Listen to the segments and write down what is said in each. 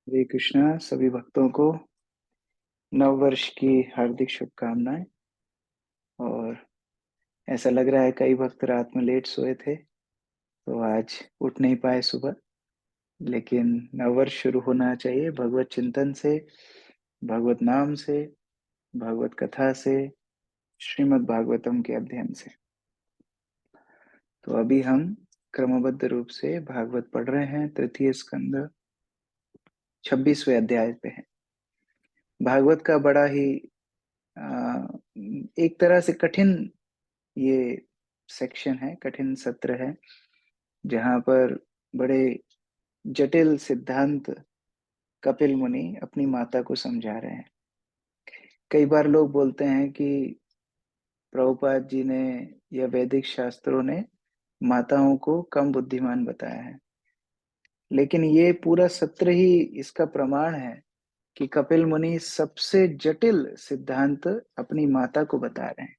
हरे कृष्णा। सभी भक्तों को नव वर्ष की हार्दिक शुभकामनाएं। और ऐसा लग रहा है कई भक्त रात में लेट सोए थे तो आज उठ नहीं पाए सुबह। लेकिन नव वर्ष शुरू होना चाहिए भगवत चिंतन से, भगवत नाम से, भगवत कथा से, श्रीमद् भागवतम के अध्ययन से। तो अभी हम क्रमबद्ध रूप से भागवत पढ़ रहे हैं। तृतीय स्कंद 26वें अध्याय पे है। भागवत का बड़ा ही आ, एक तरह से कठिन ये सेक्शन है, कठिन सत्र है, जहाँ पर बड़े जटिल सिद्धांत कपिल मुनि अपनी माता को समझा रहे हैं। कई बार लोग बोलते हैं कि प्रभुपाद जी ने या वैदिक शास्त्रों ने माताओं को कम बुद्धिमान बताया है, लेकिन ये पूरा सत्र ही इसका प्रमाण है कि कपिल मुनि सबसे जटिल सिद्धांत अपनी माता को बता रहे हैं।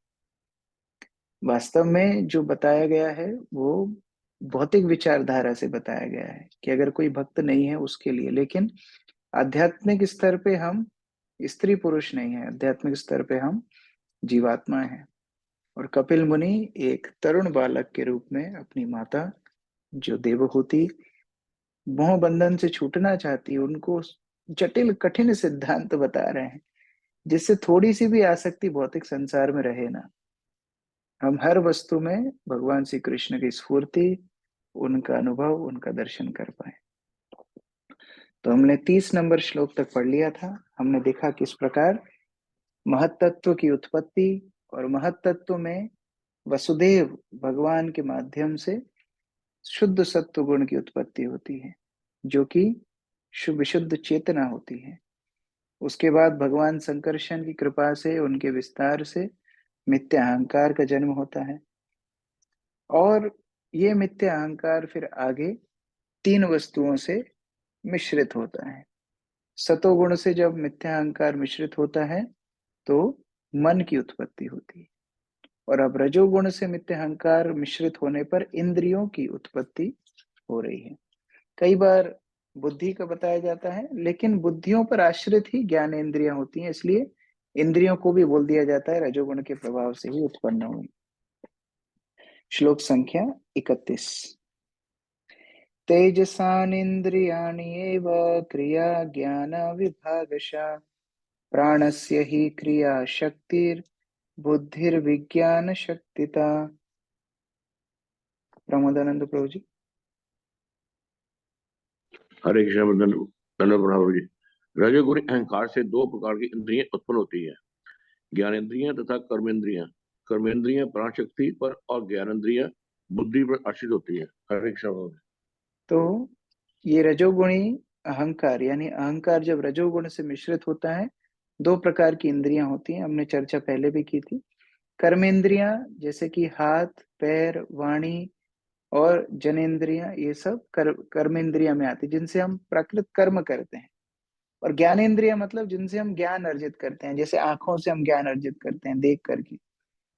वास्तव में जो बताया गया है वो भौतिक विचारधारा से बताया गया है कि अगर कोई भक्त नहीं है उसके लिए, लेकिन आध्यात्मिक स्तर पे हम स्त्री पुरुष नहीं है, आध्यात्मिक स्तर पे हम जीवात्मा हैं। और कपिल मुनि एक तरुण बालक के रूप में अपनी माता, जो देवहूति मोह बंधन से छूटना चाहती है, उनको जटिल कठिन सिद्धांत बता रहे हैं जिससे थोड़ी सी भी आसक्ति भौतिक संसार में रहे ना। हम हर वस्तु में भगवान श्री कृष्ण की स्फूर्ति, उनका अनुभव, उनका दर्शन कर पाए। तो हमने 30 नंबर श्लोक तक पढ़ लिया था। हमने देखा किस प्रकार महत्तत्व की उत्पत्ति और महत्तत्व में वसुदेव भगवान के माध्यम से शुद्ध सत्व गुण की उत्पत्ति होती है, जो कि शुभ शुद्ध चेतना होती है। उसके बाद भगवान संकर्षण की कृपा से, उनके विस्तार से मिथ्या अहंकार का जन्म होता है। और ये मिथ्या अहंकार फिर आगे तीन वस्तुओं से मिश्रित होता है। सतोगुण से जब मिथ्या अहंकार मिश्रित होता है तो मन की उत्पत्ति होती है। और अब रजोगुण से मिथ्या अहंकार मिश्रित होने पर इंद्रियों की उत्पत्ति हो रही है। कई बार बुद्धि का बताया जाता है, लेकिन बुद्धियों पर आश्रित ही ज्ञान इंद्रियां होती हैं, इसलिए इंद्रियों को भी बोल दिया जाता है रजोगुण के प्रभाव से ही उत्पन्न हुई। श्लोक संख्या 31। तेजसानिन्द्रियाणि एव क्रिया ज्ञान विभागशः प्राणस्य हि क्रिया शक्तिर्बुद्धिर्विज्ञान शक्तिता। प्रमोदानंद प्रभु जी। हरे कृष्ण प्रभु जी। रजोगुणी अहंकार से दो प्रकार की इंद्रियां उत्पन्न होती है, ज्ञानेन्द्रियां तथा कर्मेंद्रियां। कर्मेंद्रियां प्राण शक्ति पर और ज्ञानेन्द्रियां बुद्धि पर आश्रित होती है। हरे कृष्ण प्रभु जी। तो ये रजोगुणी अहंकार यानी अहंकार जब रजोगुण से मिश्रित होता है, दो प्रकार की इंद्रियां होती हैं। हमने चर्चा पहले भी की थी। कर्मेंद्रियां जैसे कि हाथ, पैर, वाणी और जनेन्द्रियां, ये सब कर्मेंद्रिया में आती, जिनसे हम प्राकृत कर्म करते हैं। और ज्ञानेन्द्रिय मतलब जिनसे हम ज्ञान अर्जित करते हैं, जैसे आंखों से हम ज्ञान अर्जित करते हैं देख करके,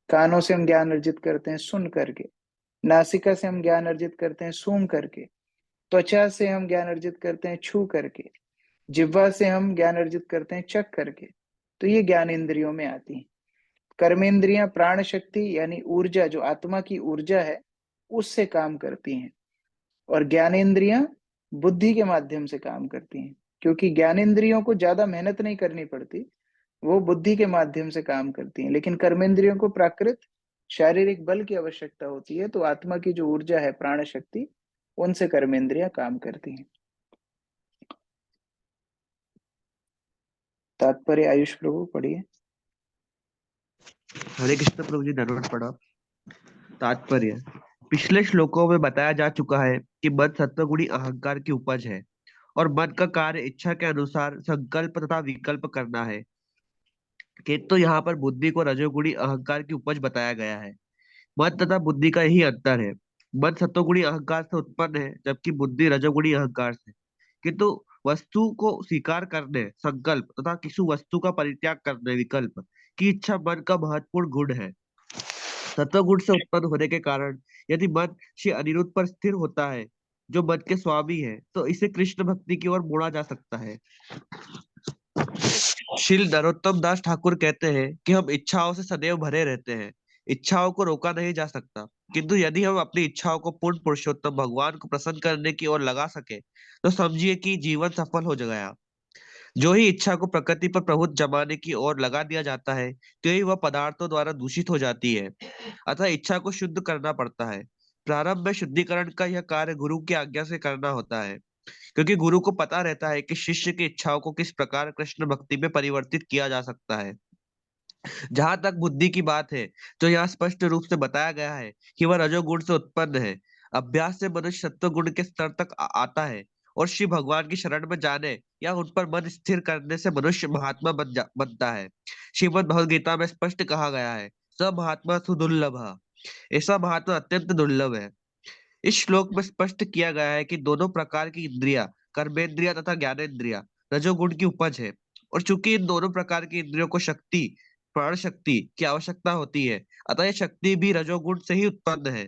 कानों से हम ज्ञान अर्जित करते हैं सुन करके, नासिका से हम ज्ञान अर्जित करते हैं सूंघ करके, त्वचा से हम ज्ञान अर्जित करते हैं छू करके, जिह्वा से हम ज्ञान अर्जित करते हैं चख करके। तो ये ज्ञान इंद्रियों में आती हैं। कर्मेंद्रियां प्राण शक्ति यानी ऊर्जा, जो आत्मा की ऊर्जा है, उससे काम करती हैं। और ज्ञानेंद्रियां बुद्धि के माध्यम से काम करती हैं, क्योंकि ज्ञानेंद्रियों को ज्यादा मेहनत नहीं करनी पड़ती, वो बुद्धि के माध्यम से काम करती हैं। लेकिन कर्मेंद्रियों को प्राकृत शारीरिक बल की आवश्यकता होती है, तो आत्मा की जो ऊर्जा है प्राण शक्ति, उनसे कर्मेंद्रियां काम करती हैं। तात्पर्य आयुष प्रभु पढ़िए। हरे कृष्ण प्रभु जी, धन्यवाद पढ़ा। तात्पर्य। पिछले श्लोकों में बताया जा चुका है कि मन सत्वगुणी अहंकार की उपज है और मन का कार्य इच्छा के अनुसार संकल्प तथा विकल्प करना है। किंतु यहाँ पर बुद्धि को रजोगुणी अहंकार की उपज बताया गया है। मन तथा बुद्धि का यही अंतर है। मन सत्वगुणी अहंकार से उत्पन्न है, जबकि बुद्धि रजोगुणी अहंकार से। किंतु वस्तु को स्वीकार करने, संकल्प तथा किसी वस्तु का परित्याग करने, विकल्प की इच्छा मन का महत्वपूर्ण गुण है। सत्वगुण से उत्पन्न होने के कारण यदि मन श्री अनिरुद्ध पर स्थिर होता है, जो मन के स्वामी है, तो इसे कृष्ण भक्ति की ओर मोड़ा जा सकता है। श्री नरोत्तम दास ठाकुर कहते हैं कि हम इच्छाओं से सदैव भरे रहते हैं। इच्छाओं को रोका नहीं जा सकता, किंतु यदि हम अपनी इच्छाओं को पूर्ण पुरुषोत्तम भगवान को प्रसन्न करने की ओर लगा सके, तो समझिए कि जीवन सफल हो गया। जो ही इच्छा को प्रकृति पर प्रभुत्व जमाने की ओर लगा दिया जाता है, तो ही वह पदार्थों द्वारा दूषित हो जाती है। अतः इच्छा को शुद्ध करना पड़ता है। प्रारंभ में शुद्धिकरण का यह कार्य गुरु की आज्ञा से करना होता है, क्योंकि गुरु को पता रहता है कि शिष्य की इच्छाओं को किस प्रकार कृष्ण भक्ति में परिवर्तित किया जा सकता है। जहां तक बुद्धि की बात है, तो यहाँ स्पष्ट रूप से बताया गया है कि वह रजोगुण से उत्पन्न है। अभ्यास से मनुष्य सत्व गुण के स्तर तक आता है, और श्री भगवान की शरण में जाने या उन पर मन स्थिर करने से मनुष्य महात्मा बनता है। श्रीमद् भगवद गीता में स्पष्ट कहा गया है, स महात्मा सुदुर्लभ। ऐसा महात्मा अत्यंत दुर्लभ है। इस श्लोक में स्पष्ट किया गया है कि दोनों प्रकार की इंद्रिया, कर्मेंद्रिया तथा ज्ञानेंद्रिया, रजोगुण की उपज है। और चूंकि इन दोनों प्रकार की इंद्रियों को शक्ति, प्राण शक्ति की आवश्यकता होती है, अतः यह शक्ति भी रजोगुण से ही उत्पन्न है।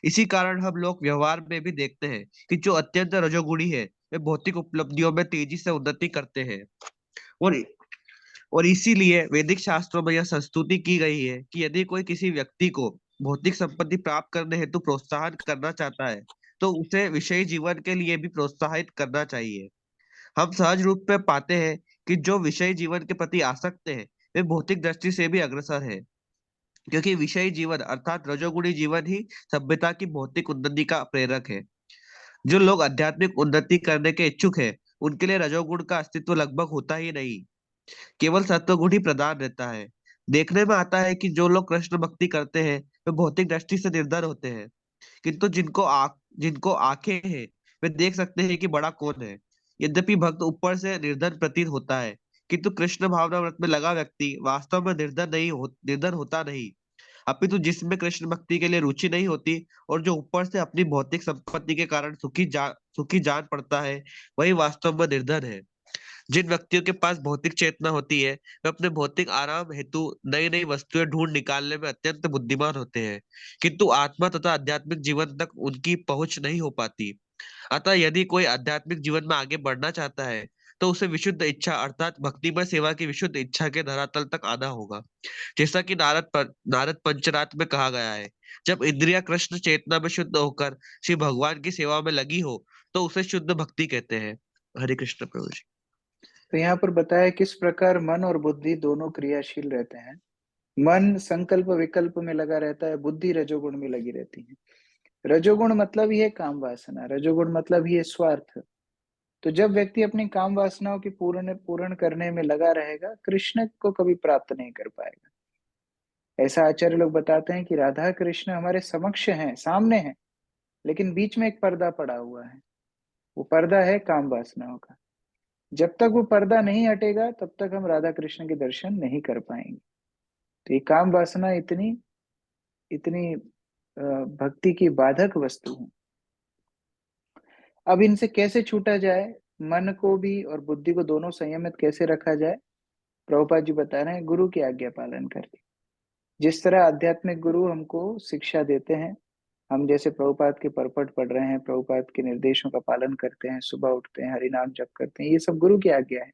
इसी कारण हम लोग व्यवहार में भी देखते हैं कि जो अत्यंत रजोगुणी है, वे भौतिक उपलब्धियों में तेजी से उन्नति करते हैं। और और इसीलिए वैदिक शास्त्रों में यह संस्तुति की गई है कि यदि कोई किसी व्यक्ति को भौतिक संपत्ति प्राप्त करने हेतु प्रोत्साहन करना चाहता है, तो उसे विषयी जीवन के लिए भी प्रोत्साहित करना चाहिए। हम सहज रूप में पाते हैं कि जो विषयी जीवन के प्रति आसक्त है, वे भौतिक दृष्टि से भी अग्रसर है, क्योंकि विषयी जीवन अर्थात रजोगुणी जीवन ही सभ्यता की भौतिक उन्नति का प्रेरक है। जो लोग आध्यात्मिक उन्नति करने के इच्छुक है, उनके लिए रजोगुण का अस्तित्व लगभग होता ही नहीं, केवल सत्वगुण ही प्रधान रहता है। देखने में आता है कि जो लोग कृष्ण भक्ति करते हैं, वे भौतिक दृष्टि से निर्धन होते हैं, किंतु जिनको आंखें हैं, वे देख सकते हैं कि बड़ा कौन है। यद्यपि भक्त ऊपर से निर्धन प्रतीत होता है, किंतु कृष्ण भावना व्रत में लगा व्यक्ति वास्तव में निर्धन होता नहीं, अपितु जिसमें कृष्ण भक्ति के लिए रुचि नहीं होती और जो ऊपर से अपनी भौतिक संपत्ति के कारण सुखी जान पड़ता है, वही वास्तव में निर्धन है। जिन व्यक्तियों के पास भौतिक चेतना होती है, वे अपने भौतिक आराम हेतु नई नई वस्तुएं ढूंढ निकालने में अत्यंत बुद्धिमान होते हैं, किंतु आत्मा तथा आध्यात्मिक जीवन तक उनकी पहुंच नहीं हो पाती। अतः यदि कोई आध्यात्मिक जीवन में आगे बढ़ना चाहता है, तो उसे विशुद्ध इच्छा अर्थात भक्तिमय सेवा की विशुद्ध इच्छा के धरातल तक आना होगा। जैसा कि नारद पंचरात में कहा गया है, जब इंद्रिया कृष्ण चेतना में शुद्ध होकर श्री भगवान की सेवा में लगी हो, तो उसे शुद्ध भक्ति कहते हैं। हरे कृष्ण प्रभु जी। तो यहाँ पर बताया किस प्रकार मन और बुद्धि दोनों क्रियाशील रहते हैं। मन संकल्प विकल्प में लगा रहता है, बुद्धि रजोगुण में लगी रहती है। रजोगुण मतलब ही है काम वासना, रजोगुण मतलब ही है स्वार्थ। तो जब व्यक्ति अपनी काम वासनाओं की पूर्ण पूर्ण करने में लगा रहेगा, कृष्ण को कभी प्राप्त नहीं कर पाएगा। ऐसा आचार्य लोग बताते हैं कि राधा कृष्ण हमारे समक्ष हैं, सामने हैं, लेकिन बीच में एक पर्दा पड़ा हुआ है। वो पर्दा है काम वासनाओं का। जब तक वो पर्दा नहीं हटेगा, तब तक हम राधा कृष्ण के दर्शन नहीं कर पाएंगे। तो ये काम वासना इतनी इतनी भक्ति की बाधक वस्तु है। अब इनसे कैसे छूटा जाए, मन को भी और बुद्धि को दोनों संयमित कैसे रखा जाए? प्रभुपाद जी बता रहे हैं, गुरु की आज्ञा पालन करके। जिस तरह आध्यात्मिक गुरु हमको शिक्षा देते हैं, हम जैसे प्रभुपाद के परपट पढ़ रहे हैं, प्रभुपाद के निर्देशों का पालन करते हैं, सुबह उठते हैं, हरि नाम जप करते हैं, ये सब गुरु की आज्ञा है।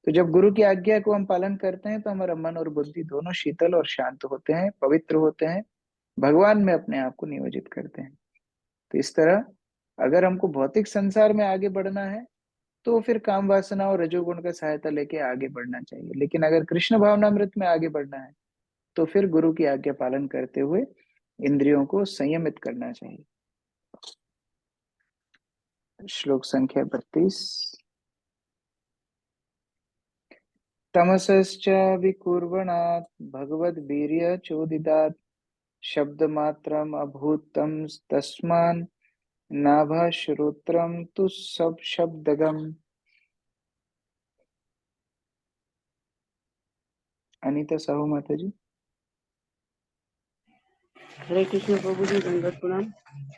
तो जब गुरु की आज्ञा को हम पालन करते हैं, तो हमारा मन और बुद्धि दोनों शीतल और शांत होते हैं, पवित्र होते हैं, भगवान में अपने आप को नियोजित करते हैं। तो इस तरह अगर हमको भौतिक संसार में आगे बढ़ना है, तो फिर काम वासना और रजोगुण का सहायता लेके आगे बढ़ना चाहिए। लेकिन अगर कृष्ण भावनामृत में आगे बढ़ना है, तो फिर गुरु की आज्ञा पालन करते हुए इंद्रियों को संयमित करना चाहिए। श्लोक संख्या 32। तमसश्च विकुर्वणात् भगवद्वीर्य चोदितात् शब्दमात्रम् अभूतं तस्मान् नाभाश्रोत्रं तु सब शब्दगम। अनीता साहू माता जी। हरे कृष्ण प्रभु जी, दंडवत प्रणाम।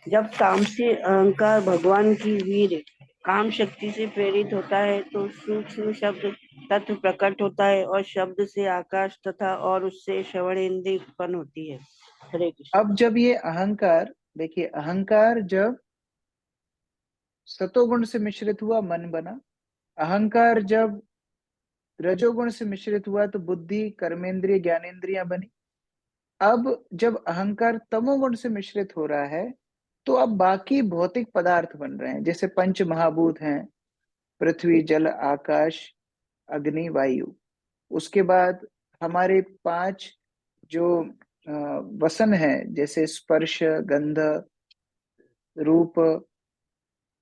जब तामसी अहंकार भगवान की वीर काम शक्ति से प्रेरित होता है, तो सूक्ष्म शब्द तत्व प्रकट होता है और शब्द से आकाश तथा और उससे श्रवण इंद्रिय उत्पन्न होती है। हरे कृष्ण। अब जब ये अहंकार, देखिए अहंकार जब सतोगुण से मिश्रित हुआ मन बना, अहंकार जब रजोगुण से मिश्रित हुआ तो बुद्धि, कर्मेंद्रिय, ज्ञानेंद्रियां बनी। अब जब अहंकार तमोगुण से मिश्रित हो रहा है तो अब बाकी भौतिक पदार्थ बन रहे हैं, जैसे पंच महाभूत हैं, पृथ्वी, जल, आकाश, अग्नि, वायु। उसके बाद हमारे 5 जो वसन है, जैसे स्पर्श, गंध, रूप,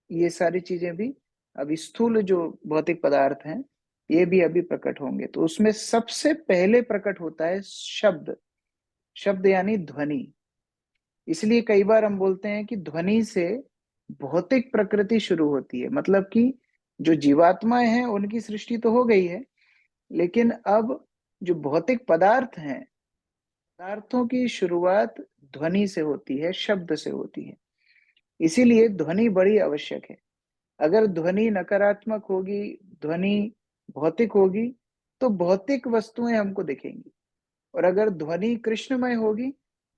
ये सारी चीजें भी अभी स्थूल जो भौतिक पदार्थ हैं ये भी अभी प्रकट होंगे। तो उसमें सबसे पहले प्रकट होता है शब्द। शब्द यानी ध्वनि। इसलिए कई बार हम बोलते हैं कि ध्वनि से भौतिक प्रकृति शुरू होती है, मतलब कि जो जीवात्माएं हैं उनकी सृष्टि तो हो गई है, लेकिन अब जो भौतिक पदार्थ हैं, पदार्थों की शुरुआत ध्वनि से होती है, शब्द से होती है। इसीलिए ध्वनि बड़ी आवश्यक है। अगर ध्वनि नकारात्मक होगी, ध्वनि भौतिक होगी, तो भौतिक वस्तुएं हमको दिखेंगी। और अगर ध्वनि कृष्णमय होगी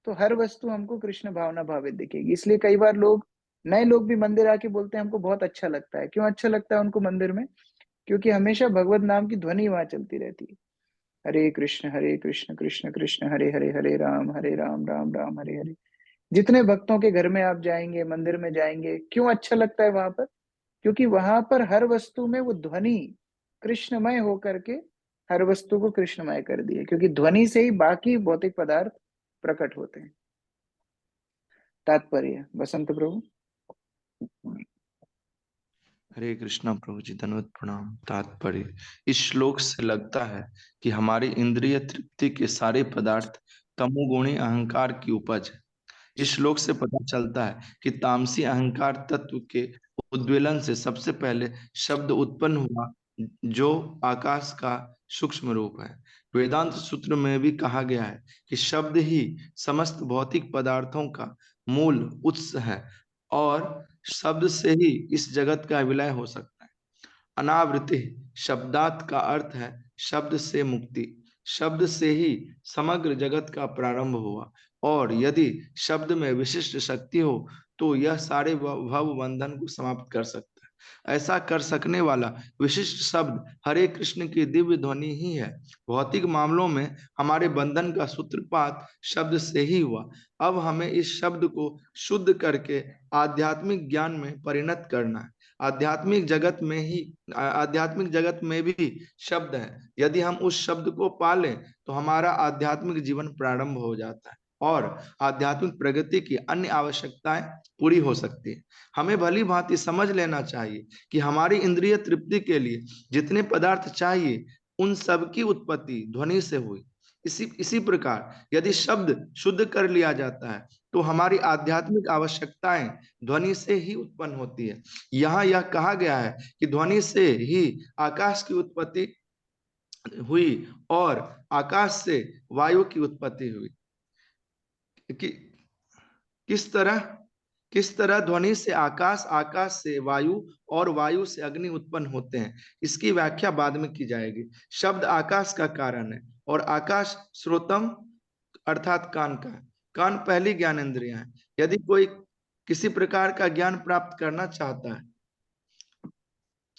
तो हर वस्तु हमको कृष्ण भावना भावित दिखेगी। इसलिए कई बार लोग, नए लोग भी मंदिर आके बोलते हैं हमको बहुत अच्छा लगता है। क्यों अच्छा लगता है उनको मंदिर में? क्योंकि हमेशा भगवत नाम की ध्वनि वहां चलती रहती है। हरे कृष्ण कृष्ण कृष्ण हरे हरे, हरे राम राम राम हरे हरे। जितने भक्तों के घर में आप जाएंगे, मंदिर में जाएंगे, क्यों अच्छा लगता है वहां पर? क्योंकि वहां पर हर वस्तु में वो ध्वनि कृष्णमय होकर के हर वस्तु को कृष्णमय कर दिए, क्योंकि ध्वनि से ही बाकी भौतिक पदार्थ प्रकट होते हैं। तात्पर्य, बसंत प्रभु। हरे कृष्णा प्रभु जी, धन्यवाद, प्रणाम। तात्पर्य, इस श्लोक से लगता है कि हमारी इंद्रिय तृप्ति के सारे पदार्थ तमोगुणी अहंकार की उपज है। इस श्लोक से पता चलता है कि तामसी अहंकार तत्व के उद्वेलन से सबसे पहले शब्द उत्पन्न हुआ, जो आकाश का सूक्ष्म रूप है। वेदांत सूत्र में भी कहा गया है कि शब्द ही समस्त भौतिक पदार्थों का मूल उत्स है और शब्द से ही इस जगत का विलय हो सकता है। अनावृत्ति शब्दात का अर्थ है शब्द से मुक्ति। शब्द से ही समग्र जगत का प्रारंभ हुआ और यदि शब्द में विशिष्ट शक्ति हो तो यह सारे भव बंधन को समाप्त कर सकता है। ऐसा कर सकने वाला विशिष्ट शब्द हरे कृष्ण की दिव्य ध्वनि ही है। भौतिक मामलों में हमारे बंधन का सूत्रपात शब्द से ही हुआ। अब हमें इस शब्द को शुद्ध करके आध्यात्मिक ज्ञान में परिणत करना है। आध्यात्मिक जगत में भी शब्द है। यदि हम उस शब्द को पालें तो हमारा आध्यात्मिक जीवन प्रारंभ हो जाता है और आध्यात्मिक प्रगति की अन्य आवश्यकताएं पूरी हो सकती है। हमें भली भांति समझ लेना चाहिए कि हमारी इंद्रिय तृप्ति के लिए जितने पदार्थ चाहिए उन सब की उत्पत्ति ध्वनि से हुई। इसी प्रकार यदि शब्द शुद्ध कर लिया जाता है तो हमारी आध्यात्मिक आवश्यकताएं ध्वनि से ही उत्पन्न होती है। यहाँ यह कहा गया है कि ध्वनि से ही आकाश की उत्पत्ति हुई और आकाश से वायु की उत्पत्ति हुई। कि किस तरह ध्वनि से आकाश, आकाश से वायु और वायु से अग्नि उत्पन्न होते हैं, इसकी व्याख्या बाद में की जाएगी। शब्द आकाश का कारण है और आकाश श्रोतम अर्थात कान का है। कान पहली ज्ञानेंद्रिय है। यदि कोई किसी प्रकार का ज्ञान प्राप्त करना चाहता है,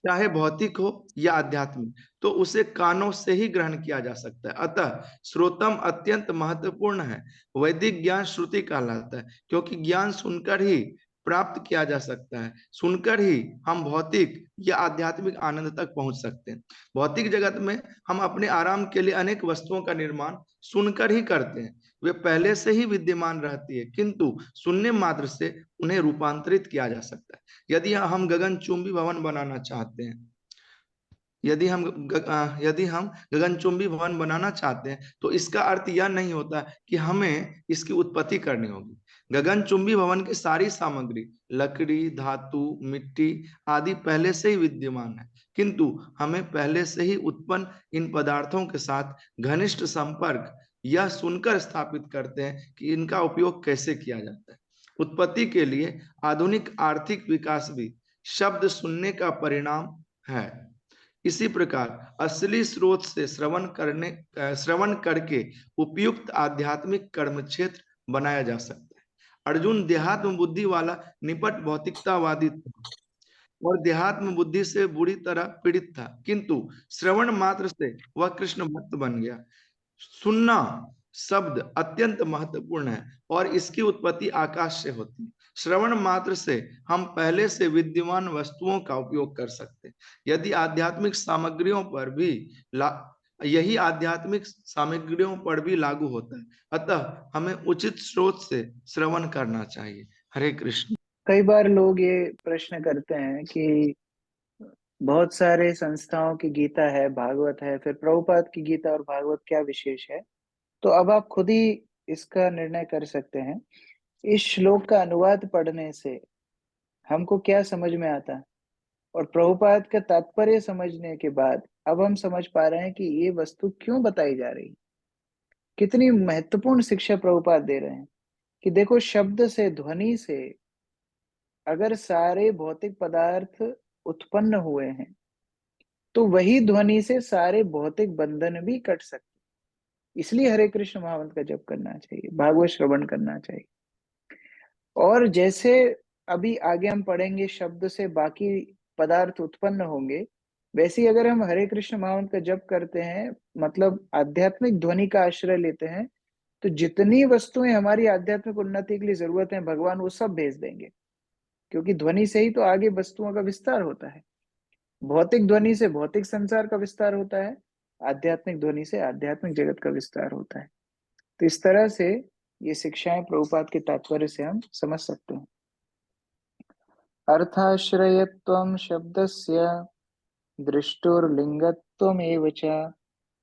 चाहे भौतिक हो या आध्यात्मिक, तो उसे कानों से ही ग्रहण किया जा सकता है। अतः श्रोतम अत्यंत महत्वपूर्ण है। वैदिक ज्ञान श्रुति कहलाता है क्योंकि ज्ञान सुनकर ही प्राप्त किया जा सकता है। सुनकर ही हम भौतिक या आध्यात्मिक आनंद तक पहुंच सकते हैं। भौतिक जगत में हम अपने आराम के लिए अनेक वस्तुओं का निर्माण सुनकर ही करते हैं। वे पहले से ही विद्यमान रहती है, किंतु सुनने मात्र से उन्हें रूपांतरित किया जा सकता है। यदि हम गगनचुंबी भवन बनाना चाहते हैं, यदि हम गगनचुंबी भवन बनाना चाहते हैं तो इसका अर्थ यह नहीं होता कि हमें इसकी उत्पत्ति करनी होगी। गगनचुंबी भवन की सारी सामग्री, लकड़ी, धातु, मिट्टी आदि पहले से ही विद्यमान है, किंतु हमें पहले से ही उत्पन्न इन पदार्थों के साथ घनिष्ठ संपर्क यह सुनकर स्थापित करते हैं कि इनका उपयोग कैसे किया जाता है। उत्पत्ति के लिए आधुनिक आर्थिक विकास भी शब्द सुनने का परिणाम है। इसी प्रकार असली स्रोत से श्रवण करके उपयुक्त आध्यात्मिक कर्म क्षेत्र बनाया जा सकता है। अर्जुन देहात्म बुद्धि वाला निपट भौतिकतावादी था। और देहात्म बुद्धि से बुरी तरह पीड़ित था, किंतु श्रवण मात्र से वह कृष्ण भक्त बन गया। सुनना शब्द अत्यंत महत्वपूर्ण है और इसकी उत्पत्ति आकाश से होती है। श्रवण मात्र से हम पहले से विद्यमान वस्तुओं का उपयोग कर सकते हैं। यदि आध्यात्मिक सामग्रियों पर भी यही आध्यात्मिक सामग्रियों पर भी लागू होता है। अतः हमें उचित स्रोत से श्रवण करना चाहिए। हरे कृष्ण। कई बार लोग ये प्रश्न करते हैं कि बहुत सारे संस्थाओं की गीता है, भागवत है, फिर प्रभुपाद की गीता और भागवत क्या विशेष है। तो अब आप खुद ही इसका निर्णय कर सकते हैं। इस श्लोक का अनुवाद पढ़ने से हमको क्या समझ में आता है और प्रभुपाद का तात्पर्य समझने के बाद अब हम समझ पा रहे हैं कि ये वस्तु क्यों बताई जा रही है। कितनी महत्वपूर्ण शिक्षा प्रभुपाद दे रहे हैं कि देखो, शब्द से, ध्वनि से अगर सारे भौतिक पदार्थ उत्पन्न हुए हैं तो वही ध्वनि से सारे भौतिक बंधन भी कट सकते। इसलिए हरे कृष्ण महामंत्र का जप करना चाहिए, भागवत श्रवण करना चाहिए। और जैसे अभी आगे हम पढ़ेंगे शब्द से बाकी पदार्थ उत्पन्न होंगे, वैसे ही अगर हम हरे कृष्ण महामंत्र का जप करते हैं, मतलब आध्यात्मिक ध्वनि का आश्रय लेते हैं, तो जितनी वस्तुएं हमारी आध्यात्मिक उन्नति के लिए जरूरत है भगवान वो सब भेज देंगे। क्योंकि ध्वनि से ही तो आगे वस्तुओं का विस्तार होता है। भौतिक ध्वनि से भौतिक संसार का विस्तार होता है, आध्यात्मिक ध्वनि से आध्यात्मिक जगत का विस्तार होता है। तो इस तरह से ये शिक्षाएं प्रभुपाद के तात्पर्य से हम समझ सकते हैं। अर्थाश्रयत्वं शब्दस्य दृष्टुर्लिंगत्वमेव च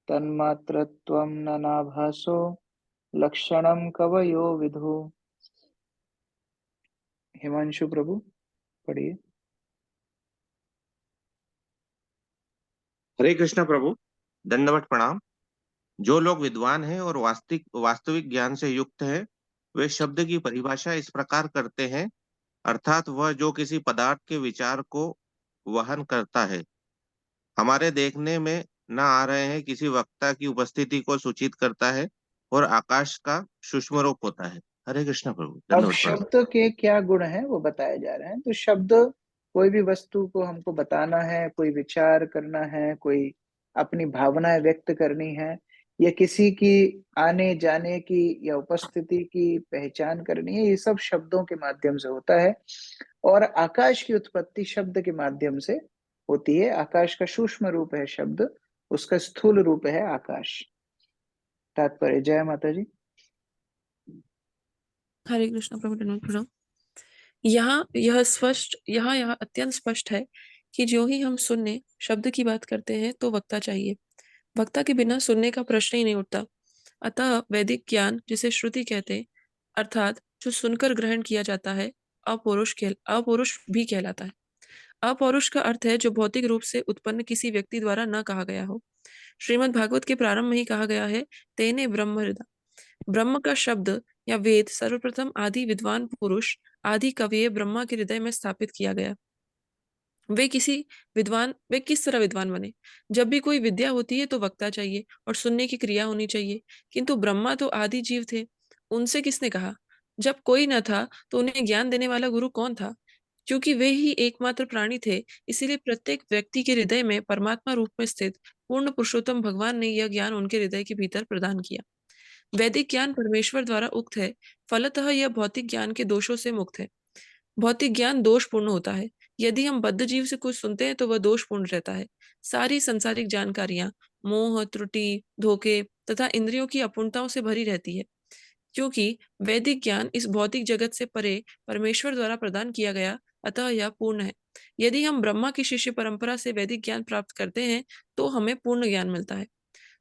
तन्मात्रत्वं न नाभासो लक्षणं कवयो विदुः। हिमांशु प्रभु पढ़िए। हरे कृष्ण प्रभु, दंडवत प्रणाम। जो लोग विद्वान हैं और वास्तविक ज्ञान से युक्त हैं, वे शब्द की परिभाषा इस प्रकार करते हैं, अर्थात वह जो किसी पदार्थ के विचार को वहन करता है, हमारे देखने में न आ रहे हैं, किसी वक्ता की उपस्थिति को सूचित करता है और आकाश का सूक्ष्म रूप होता है। हरे कृष्ण प्रभु, अब धन्यवाद प्रणाम। शब्द के क्या गुण हैं वो बताए जा रहे हैं। तो शब्द कोई भी वस्तु को हमको बताना है, कोई विचार करना है, कोई अपनी भावनाएं व्यक्त करनी है, या किसी की आने जाने की या उपस्थिति की पहचान करनी है, ये सब शब्दों के माध्यम से होता है। और आकाश की उत्पत्ति शब्द के माध्यम से होती है। आकाश का सूक्ष्म रूप है शब्द, उसका स्थूल रूप है आकाश। तात्पर्य। जय माता जी। हरे कृष्ण प्रभु, धन्यवाद प्रणाम। यहाँ अत्यंत स्पष्ट है कि जो ही हम सुनने शब्द की बात करते हैं तो वक्ता चाहिए। वक्ता के बिना सुनने का प्रश्न ही नहीं उठता। अतः वैदिक ज्ञान, जिसे श्रुति कहते हैं, अर्थात जो सुनकर ग्रहण किया जाता है, अपौरुष भी कहलाता है। अपौरुष का अर्थ है जो भौतिक रूप से उत्पन्न किसी व्यक्ति द्वारा न कहा गया हो। श्रीमद् भागवत के प्रारंभ में ही कहा गया है, तेने ब्रह्म हृदा। ब्रह्म का शब्द या वेद सर्वप्रथम आदि विद्वान पुरुष आदि कवि ब्रह्मा के हृदय में स्थापित किया गया। वे किस तरह विद्वान बने? जब भी कोई विद्या होती है तो वक्ता चाहिए और सुनने की क्रिया होनी चाहिए। किंतु ब्रह्मा तो आदि जीव थे, उनसे किसने कहा? जब कोई न था तो उन्हें ज्ञान देने वाला गुरु कौन था? क्योंकि वे ही एकमात्र प्राणी थे, इसीलिए प्रत्येक व्यक्ति के हृदय में परमात्मा रूप में स्थित पूर्ण पुरुषोत्तम भगवान ने यह ज्ञान उनके हृदय के भीतर प्रदान किया। वैदिक ज्ञान परमेश्वर द्वारा उक्त है, फलतः यह भौतिक ज्ञान के दोषों से मुक्त है। भौतिक ज्ञान दोषपूर्ण होता है। यदि हम बद्ध जीव से कुछ सुनते हैं तो वह दोषपूर्ण रहता है। सारी संसारिक जानकारियां मोह, त्रुटि, धोखे तथा इंद्रियों की अपूर्णताओं से भरी रहती है। क्योंकि वैदिक ज्ञान इस भौतिक जगत से परे परमेश्वर द्वारा प्रदान किया गया, अतः यह पूर्ण है। यदि हम ब्रह्मा की शिष्य परंपरा से वैदिक ज्ञान प्राप्त करते हैं तो हमें पूर्ण ज्ञान मिलता है।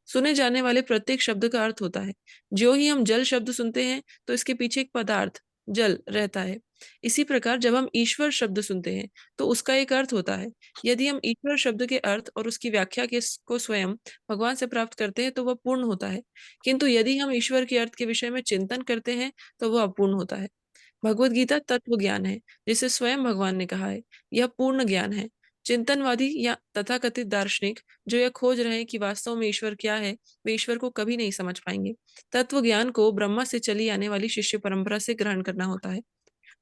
सुने जाने वाले प्रत्येक शब्द का अर्थ होता है। जो ही हम जल शब्द सुनते हैं तो इसके पीछे एक पदार्थ जल रहता है। इसी प्रकार जब हम ईश्वर शब्द सुनते हैं तो उसका एक अर्थ होता है। यदि हम ईश्वर शब्द के अर्थ और उसकी व्याख्या को स्वयं भगवान से प्राप्त करते हैं तो वह पूर्ण होता है। किंतु यदि हम ईश्वर के अर्थ के विषय में चिंतन करते हैं तो वह अपूर्ण होता है। भगवत गीता तत्व ज्ञान है, जिसे स्वयं भगवान ने कहा है, यह पूर्ण ज्ञान है। चिंतनवादी या तथाकथित दार्शनिक जो यह खोज रहे हैं कि वास्तव में ईश्वर क्या है, वे ईश्वर को कभी नहीं समझ पाएंगे। तत्व ज्ञान को ब्रह्मा से चली आने वाली शिष्य परंपरा से ग्रहण करना होता है।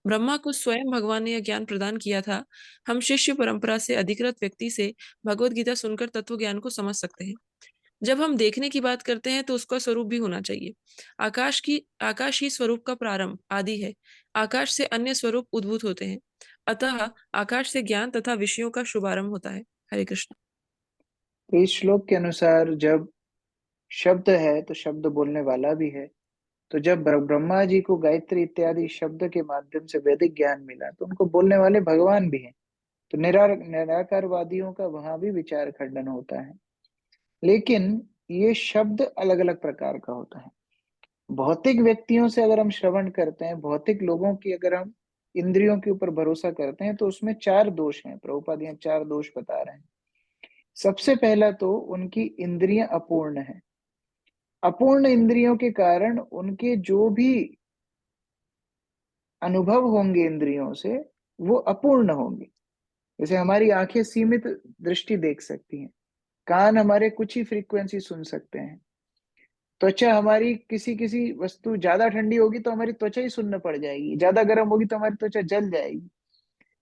ब्रह्मा को स्वयं भगवान ने यह ज्ञान प्रदान किया था। हम शिष्य परंपरा से अधिकृत व्यक्ति से भगवत गीता सुनकर तत्व ज्ञान को समझ सकते हैं। जब हम देखने की बात करते हैं तो उसका स्वरूप भी होना चाहिए। आकाश ही स्वरूप का प्रारंभ आदि है। आकाश से अन्य स्वरूप उद्भूत होते हैं। अतः आकाश से ज्ञान तथा विषयों का शुभारंभ होता है। हरे कृष्ण। तो इस श्लोक के अनुसार जब शब्द है तो शब्द बोलने वाला भी है। तो जब ब्रह्मा जी को गायत्री इत्यादि शब्द के माध्यम से वैदिक ज्ञान मिला तो उनको बोलने वाले भगवान भी हैं। तो निराकारवादियों का वहां भी विचार खंडन होता है। लेकिन ये शब्द अलग अलग प्रकार का होता है। भौतिक व्यक्तियों से अगर हम श्रवण करते हैं, भौतिक लोगों की अगर हम इंद्रियों के ऊपर भरोसा करते हैं, तो उसमें 4 दोष हैं। प्रभुपाद यहाँ 4 दोष बता रहे हैं। सबसे पहला तो उनकी इंद्रियां अपूर्ण है। अपूर्ण इंद्रियों के कारण उनके जो भी अनुभव होंगे इंद्रियों से वो अपूर्ण होंगे। जैसे हमारी आंखें सीमित दृष्टि देख सकती हैं, कान हमारे कुछ ही फ्रीक्वेंसी सुन सकते हैं, त्वचा हमारी किसी किसी वस्तु ज्यादा ठंडी होगी तो हमारी त्वचा ही सुन्न पड़ जाएगी, ज्यादा गर्म होगी तो हमारी त्वचा जल जाएगी।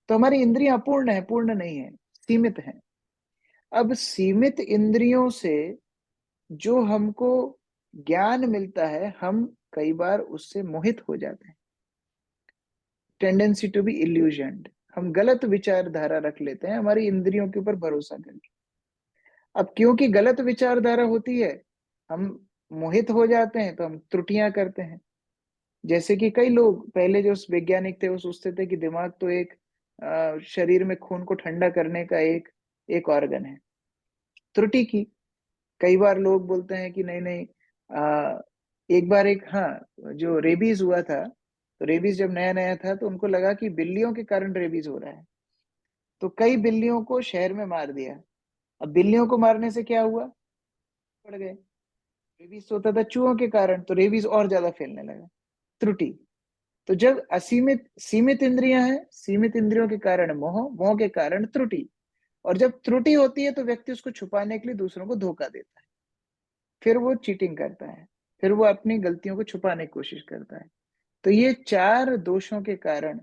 तो हमारी इंद्रियां अपूर्ण है, पूर्ण नहीं है, सीमित है। अब सीमित इंद्रियों से जो हमको ज्ञान मिलता है, हम कई बार उससे मोहित हो जाते हैं। टेंडेंसी टू बी इल्यूजन्ड, हम गलत विचारधारा रख लेते हैं हमारी इंद्रियों के ऊपर भरोसा करके। अब क्योंकि गलत विचारधारा होती है, हम मोहित हो जाते हैं तो हम त्रुटियां करते हैं। जैसे कि कई लोग पहले जो वैज्ञानिक थे वो सोचते थे कि दिमाग तो एक शरीर में खून को ठंडा करने का एक ऑर्गन है। त्रुटि की। कई बार लोग बोलते हैं कि नहीं नहीं, एक बार जो रेबीज हुआ था, तो रेबीज जब नया नया था तो उनको लगा कि बिल्लियों के कारण रेबीज हो रहा है, तो कई बिल्लियों को शहर में मार दिया। अब बिल्लियों को मारने से क्या हुआ, पड़ गए। रेबीज होता था चूहों के कारण, तो रेबीज और ज्यादा फैलने लगा। त्रुटि। तो जब सीमित इंद्रियां हैं, सीमित इंद्रियों के कारण मोह, मोह के कारण त्रुटि, और जब त्रुटि होती है तो व्यक्ति उसको छुपाने के लिए दूसरों को धोखा देता है, फिर वो चीटिंग करता है, फिर वो अपनी गलतियों को छुपाने की कोशिश करता है। तो ये 4 दोषों के कारण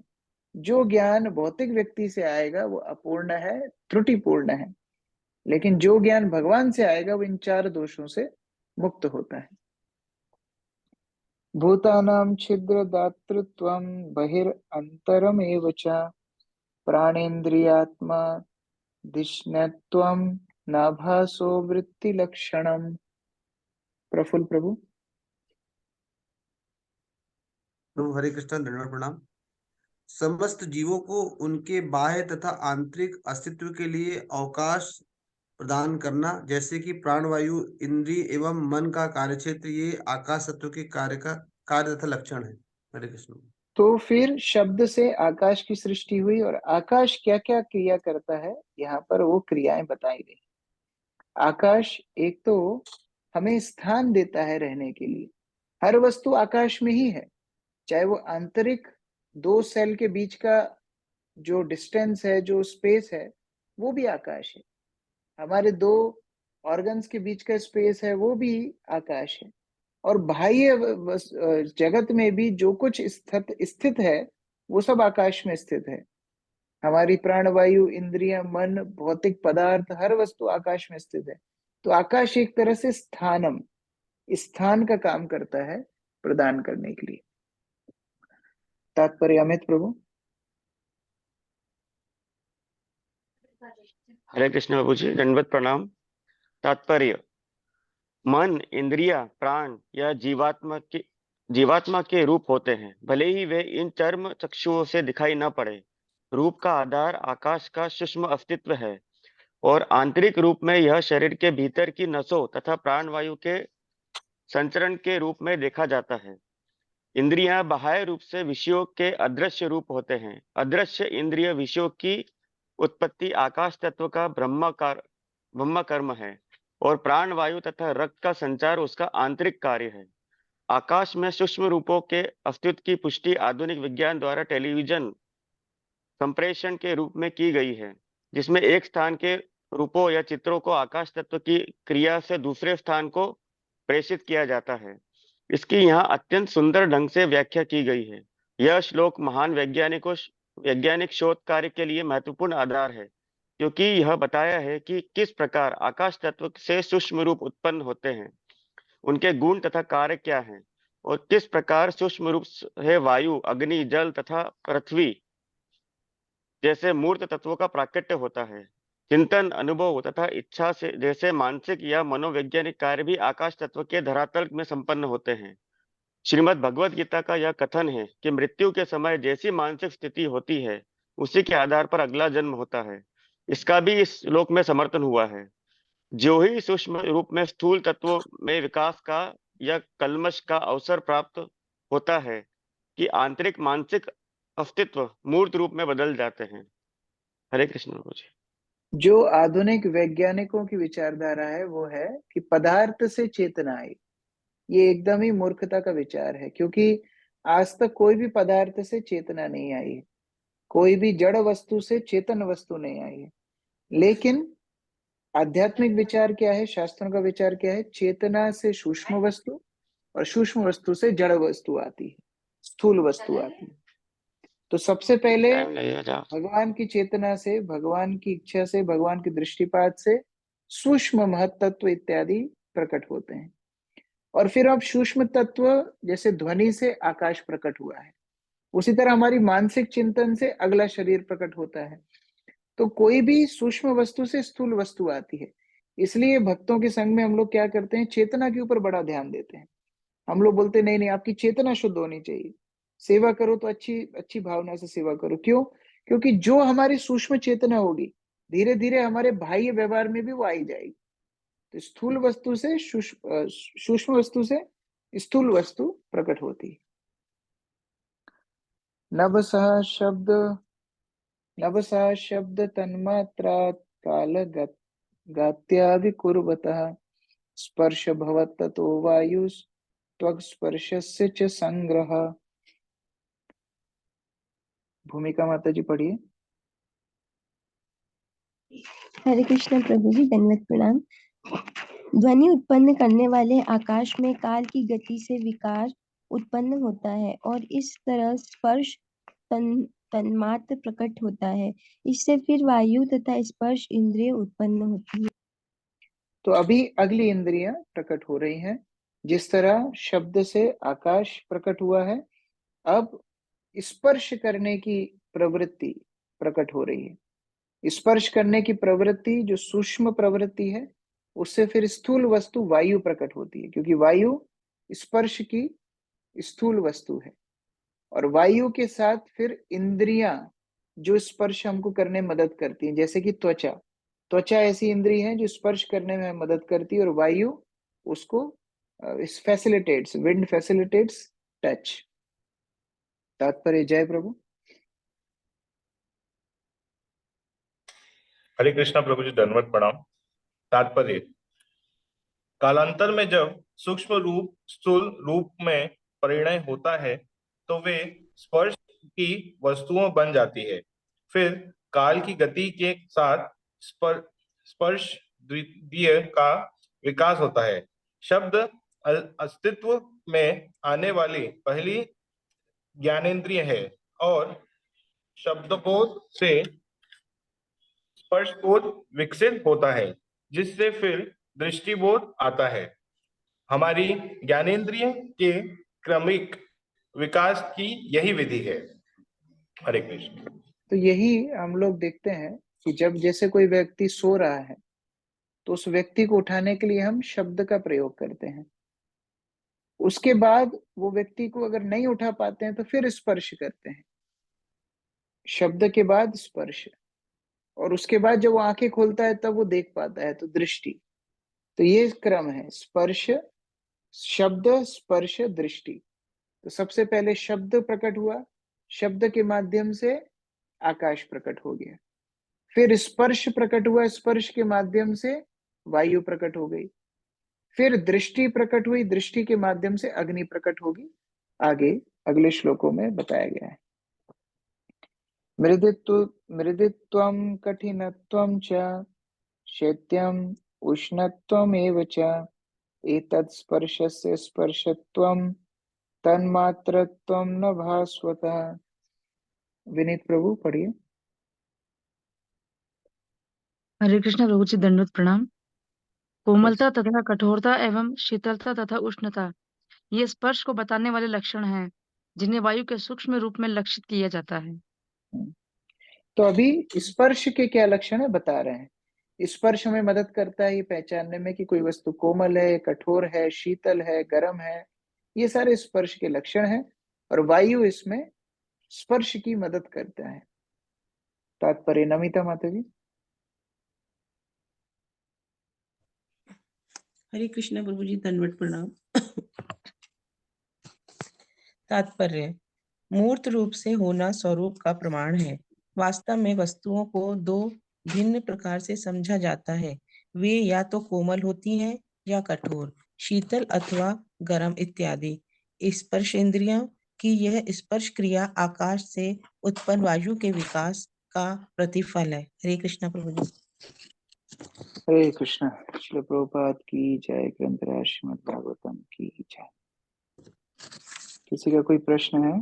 जो ज्ञान भौतिक व्यक्ति से आएगा वो अपूर्ण है, त्रुटिपूर्ण है। लेकिन जो ज्ञान भगवान से आएगा वो इन 4 दोषों से मुक्त होता है। भूतानां छिद्र दातृत्वं बहिरंतरमेव च प्राणेन्द्रियात्मा धिष्ण्यत्वं नाभासो वृत्ति लक्षणम। प्रफुल्ल प्रभु। प्रभु हरे कृष्ण, दंडवत प्रणाम। समस्त जीवों को उनके बाह्य तथा आंतरिक अस्तित्व के लिए अवकाश प्रदान करना, जैसे कि प्राणवायु, इंद्रिय एवं मन का कार्यक्षेत्र, ये आकाश तत्व के कार्य तथा लक्षण है। हरे कृष्ण। तो फिर शब्द से आकाश की सृष्टि हुई, और आकाश क्या क्या क्रिया करता है, यहाँ पर वो क्रियाएं बताई गई। आकाश एक तो हमें स्थान देता है रहने के लिए। हर वस्तु आकाश में ही है, चाहे वो आंतरिक 2 सेल के बीच का जो डिस्टेंस है, जो स्पेस है, वो भी आकाश है। हमारे 2 ऑर्गन्स के बीच का स्पेस है, वो भी आकाश है। और बाह्य जगत में भी जो कुछ स्थित है वो सब आकाश में स्थित है। हमारी प्राणवायु, इंद्रियां, मन, भौतिक पदार्थ, हर वस्तु आकाश में स्थित है। तो आकाश एक तरह से स्थान का काम करता है प्रदान करने के लिए। तात्पर्य अमित प्रभु। हरे कृष्ण बाबू जी, दंडवत प्रणाम। तात्पर्य: मन, इंद्रिया, प्राण या जीवात्मा के रूप होते हैं, भले ही वे इन चर्म चक्षुओं से दिखाई न पड़े। रूप का आधार आकाश का सूक्ष्म अस्तित्व है और आंतरिक रूप में यह शरीर के भीतर की नसों तथा प्राणवायु के संचरण के रूप में देखा जाता है। इंद्रियां बाह्य रूप से विषयों के अदृश्य रूप होते हैं। अदृश्य इंद्रिय विषयों की उत्पत्ति आकाश तत्व का ब्रह्म कर्म है और प्राण वायु तथा रक्त का संचार उसका आंतरिक कार्य है। आकाश में सूक्ष्म रूपों के अस्तित्व की पुष्टि आधुनिक विज्ञान द्वारा टेलीविजन संप्रेषण के रूप में की गई है, जिसमें एक स्थान के रूपों या चित्रों को आकाश तत्व की क्रिया से दूसरे स्थान को प्रेषित किया जाता है। इसकी यहाँ अत्यंत सुंदर ढंग से व्याख्या की गई है। यह श्लोक महान वैज्ञानिक शोध कार्य के लिए महत्वपूर्ण आधार है, क्योंकि यह बताया है कि किस प्रकार आकाश तत्व से सूक्ष्म रूप उत्पन्न होते हैं, उनके गुण तथा कार्य क्या हैं, और किस प्रकार सूक्ष्म रूप से वायु, अग्नि, जल तथा पृथ्वी जैसे मूर्त तत्वों का प्राकट्य होता है। चिंतन, अनुभव तथा इच्छा से जैसे मानसिक या मनोवैज्ञानिक कार्य भी आकाश तत्व के धरातल में संपन्न होते हैं। श्रीमद् भगवत गीता का यह कथन है कि मृत्यु के समय जैसी मानसिक स्थिति होती है, उसी के आधार पर अगला जन्म होता है। इसका भी इस श्लोक में समर्थन हुआ है। जो ही सूक्ष्म रूप में स्थूल तत्वों में विकास का या कल्मश का अवसर प्राप्त होता है कि आंतरिक मानसिक अस्तित्व मूर्त रूप में बदल जाते हैं। हरे कृष्ण प्रभु जी। जो आधुनिक वैज्ञानिकों की विचारधारा है वो है कि पदार्थ से चेतना आई। ये एकदम ही मूर्खता का विचार है, क्योंकि आज तक कोई भी पदार्थ से चेतना नहीं आई है, कोई भी जड़ वस्तु से चेतन वस्तु नहीं आई है। लेकिन आध्यात्मिक विचार क्या है, शास्त्रों का विचार क्या है? चेतना से सूक्ष्म वस्तु और सूक्ष्म वस्तु से जड़ वस्तु आती है, स्थूल वस्तु आती है। तो सबसे पहले टाइम लगेगा जा। भगवान की चेतना से, भगवान की इच्छा से, भगवान की दृष्टिपात से सूक्ष्म महत्त्व इत्यादि प्रकट होते हैं। और फिर अब सूक्ष्म तत्व जैसे ध्वनि से आकाश प्रकट हुआ है, उसी तरह हमारी मानसिक चिंतन से अगला शरीर प्रकट होता है। तो कोई भी सूक्ष्म वस्तु से स्थूल वस्तु आती है। इसलिए भक्तों के संग में हम लोग क्या करते हैं, चेतना के ऊपर बड़ा ध्यान देते हैं। हम लोग बोलते नहीं नहीं, आपकी चेतना शुद्ध होनी चाहिए, सेवा करो तो अच्छी अच्छी भावना से सेवा करो। क्यों? क्योंकि जो हमारी सूक्ष्म चेतना होगी, धीरे धीरे हमारे बाह्य व्यवहार में भी वो आई जाएगी। तो स्थूल वस्तु से सूक्ष्म वस्तु से स्थूल वस्तु प्रकट होती है। नभसः शब्द तन्मात्रा काल गात्याभिकुर्वतः स्पर्श भवत् ततो वायु त्वक् स्पर्शस्य च संग्रह। भूमिका माता जी पढ़िए। हरे कृष्ण प्रभु जी, दंडवत प्रणाम। ध्वनि उत्पन्न करने वाले आकाश में काल की गति से विकार उत्पन्न होता है और इस तरह स्पर्श तन्मात्र प्रकट होता है। इससे फिर वायु तथा स्पर्श इंद्रिय उत्पन्न होती है। तो अभी अगली इंद्रियां प्रकट हो रही हैं। जिस तरह शब्द से आकाश प्रकट हुआ है, अब स्पर्श करने की प्रवृत्ति प्रकट हो रही है। स्पर्श करने की प्रवृत्ति जो सूक्ष्म प्रवृत्ति है, उससे फिर स्थूल वस्तु वायु प्रकट होती है, क्योंकि वायु स्पर्श की स्थूल वस्तु है। और वायु के साथ फिर इंद्रियां जो स्पर्श हमको करने में मदद करती हैं, जैसे कि त्वचा ऐसी इंद्रिय है जो स्पर्श करने में मदद करती है, और वायु उसको फैसिलिटेट्स, विंड फैसिलिटेट्स टच। तात्पर्य जय प्रभु। हरे कृष्णा प्रभु जी, दंडवत प्रणाम। तात्पर्य: कालांतर में जब सूक्ष्म रूप स्थूल रूप में परिणय होता है तो वे स्पर्श की वस्तुओं बन जाती है। फिर काल की गति के साथ स्पर्श द्वितीय का विकास होता है। शब्द अस्तित्व में आने वाली पहली ज्ञानेंद्रिय है और शब्दबोध से स्पर्शबोध विकसित होता है, जिससे फिर दृष्टिबोध आता है। हमारी ज्ञानेंद्रिय के क्रमिक विकास की यही विधि है। हरे कृष्ण। तो यही हम लोग देखते हैं कि जब जैसे कोई व्यक्ति सो रहा है तो उस व्यक्ति को उठाने के लिए हम शब्द का प्रयोग करते हैं। उसके बाद वो व्यक्ति को अगर नहीं उठा पाते हैं तो फिर स्पर्श करते हैं, शब्द के बाद स्पर्श, और उसके बाद जब वो आंखें खोलता है तब वो देख पाता है, तो दृष्टि। तो ये क्रम है, स्पर्श, शब्द, स्पर्श, दृष्टि। तो सबसे पहले शब्द प्रकट हुआ, शब्द के माध्यम से आकाश प्रकट हो गया। फिर स्पर्श प्रकट हुआ, स्पर्श के माध्यम से वायु प्रकट हो गई। फिर दृष्टि प्रकट हुई, दृष्टि के माध्यम से अग्नि प्रकट होगी। आगे अगले श्लोकों में बताया गया है। मृदित्वं कठिनत्वं च शैत्यं उष्णत्वमेव च एतत् स्पर्शस्य स्पर्शत्वं तन्मात्रत्वं न भास्वतः। विनीत प्रभु पढ़िए। हरे कृष्ण प्रभु जी, दंडवत प्रणाम। कोमलता तथा कठोरता एवं शीतलता तथा उष्णता ये स्पर्श को बताने वाले लक्षण हैं, जिन्हें वायु के सूक्ष्म रूप में लक्षित किया जाता है। तो अभी स्पर्श के क्या लक्षण है बता रहे हैं। स्पर्श हमें मदद करता है ये पहचानने में कि कोई वस्तु कोमल है, कठोर है, शीतल है, गर्म है। ये सारे स्पर्श के लक्षण हैं और वायु इसमें स्पर्श की मदद करता है। तात्पर्य नमिता माता जी। हरे कृष्ण प्रभु जी, दंडवत प्रणाम। तात्पर्य, मूर्त रूप से होना स्वरूप का प्रमाण है। वास्तव में वस्तुओं को दो भिन्न प्रकार से समझा जाता है। वे या तो कोमल होती हैं या कठोर, शीतल अथवा गर्म इत्यादि। स्पर्शेंद्रियों की यह स्पर्श क्रिया आकाश से उत्पन्न वायु के विकास का प्रतिफल है। हरे कृष्ण प्रभु जी। हरे कृष्ण। श्रील प्रभुपाद की जय। ग्रंथराज श्रीमद् भागवतम की जय। किसी का कोई प्रश्न है?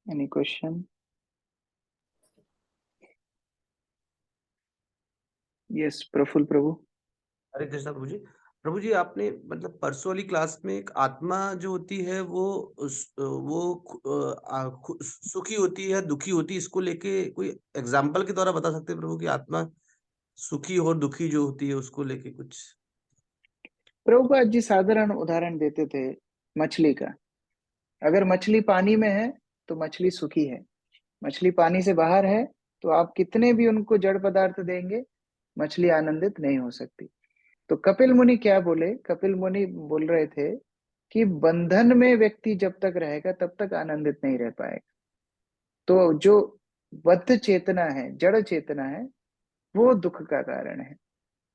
Any question? यस प्रफुल्ल प्रभु। हरे कृष्णा प्रभु जी। प्रभु जी, आपने मतलब परसों वाली क्लास में एक आत्मा जो होती है वो सुखी होती है या दुखी होती है, इसको लेके कोई एग्जाम्पल के द्वारा बता सकते हैं प्रभु कि आत्मा सुखी और दुखी जो होती है उसको लेके कुछ? प्रभुपाद जी साधारण उदाहरण देते थे मछली का। अगर मछली पानी में है तो मछली सुखी है, मछली पानी से बाहर है तो आप कितने भी उनको जड़ पदार्थ देंगे मछली आनंदित नहीं हो सकती। तो कपिल मुनि क्या बोले? कपिल मुनि बोल रहे थे कि बंधन में व्यक्ति जब तक रहेगा तब तक आनंदित नहीं रह पाएगा। तो जो बद्ध चेतना है, जड़ चेतना है, वो दुख का कारण है।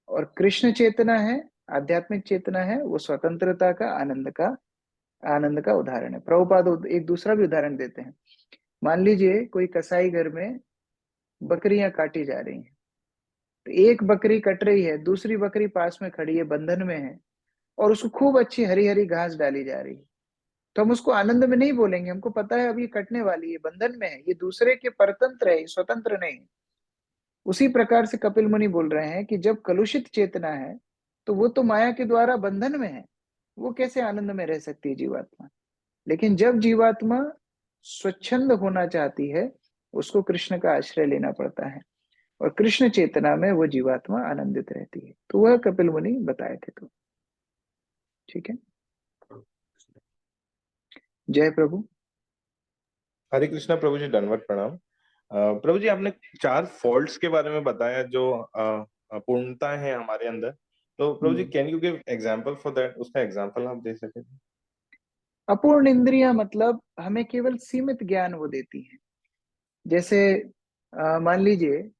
और कृष्ण चेतना है, आध्यात्मिक चेतना है, वो स्वतंत्रता का, आनंद का उदाहरण है। प्रभुपाद एक दूसरा भी उदाहरण देते हैं। मान लीजिए कोई कसाई घर में बकरियां काटी जा रही हैं, तो एक बकरी कट रही है, दूसरी बकरी पास में खड़ी है, बंधन में है, और उसको खूब अच्छी हरी हरी घास डाली जा रही है। तो हम उसको आनंद में नहीं बोलेंगे, हमको पता है अब ये कटने वाली है, बंधन में है, ये दूसरे के परतंत्र है, ये स्वतंत्र नहीं है। उसी प्रकार से कपिल मुनि बोल रहे हैं कि जब कलुषित चेतना है तो वो तो माया के द्वारा बंधन में है, वो कैसे आनंद में रह सकती है जीवात्मा। लेकिन जब जीवात्मा स्वच्छंद होना चाहती है, उसको कृष्ण का आश्रय लेना पड़ता है, और कृष्ण चेतना में वो जीवात्मा आनंदित रहती है। तो वह कपिल मुनि बताए थे। तो ठीक है, जय प्रभु। हरे कृष्णा प्रभु जी, दंडवत प्रणाम। प्रभु जी, आपने 4 फॉल्ट्स के बारे में बताया जो अपूर्णता है हमारे अंदर। तो Prabhu ji, can you give example for that? उसका एग्जांपल आप दे सके? अपूर्ण इंद्रियां मतलब हमें केवल सीमित ज्ञान वो देती हैं। जैसे मान लीजिए